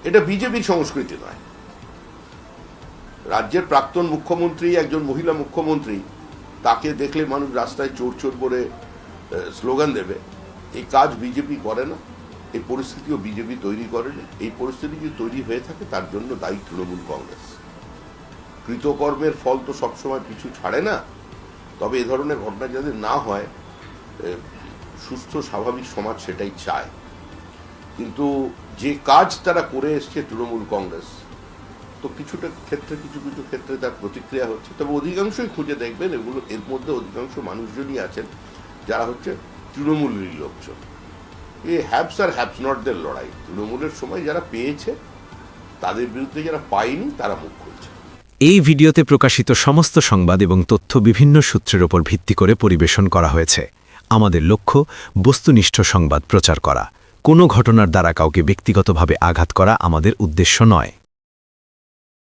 এটা বিজেপির সংস্কৃতি নয়। রাজ্যের প্রাক্তন মুখ্যমন্ত্রী, একজন মহিলা মুখ্যমন্ত্রী, তাকে দেখলে মানুষ রাস্তায় চোর চোর করে স্লোগান দেবে, এই কাজ বিজেপি করে না। এই পরিস্থিতিও বিজেপি তৈরি করেনি। এই পরিস্থিতি যদি তৈরি হয়ে থাকে তার জন্য দায়ী তৃণমূল কংগ্রেস। কৃতকর্মের ফল তো সবসময় পিছু ছাড়ে না। তবে এ ধরনের ঘটনা যাতে না হয়, সুস্থ স্বাভাবিক সমাজ সেটাই চায়। কিন্তু যে কাজ তারা করে এসছে তৃণমূল কংগ্রেস, তো কিছুটা ক্ষেত্রে কিছু কিছু ক্ষেত্রে তার প্রতিক্রিয়া হচ্ছে। তবে অধিকাংশই খুঁজে দেখবেন এগুলো, এর মধ্যে অধিকাংশ মানুষজনই আছেন যারা হচ্ছে তৃণমূলেরই লোকজন। এই হ্যাভস আর হ্যাভস নটদের লড়াই। তৃণমূলের সময় যারা পেয়েছে তাদের বিরুদ্ধে যারা পায়নি তারা মুখ খুলছে। এই ভিডিওতে প্রকাশিত সমস্ত সংবাদ এবং তথ্য বিভিন্ন সূত্রের ওপর ভিত্তি করে পরিবেশন করা হয়েছে। আমাদের লক্ষ্য বস্তুনিষ্ঠ সংবাদ প্রচার করা। কোনো ঘটনার দ্বারা কাউকে ব্যক্তিগতভাবে আঘাত করা আমাদের উদ্দেশ্য নয়।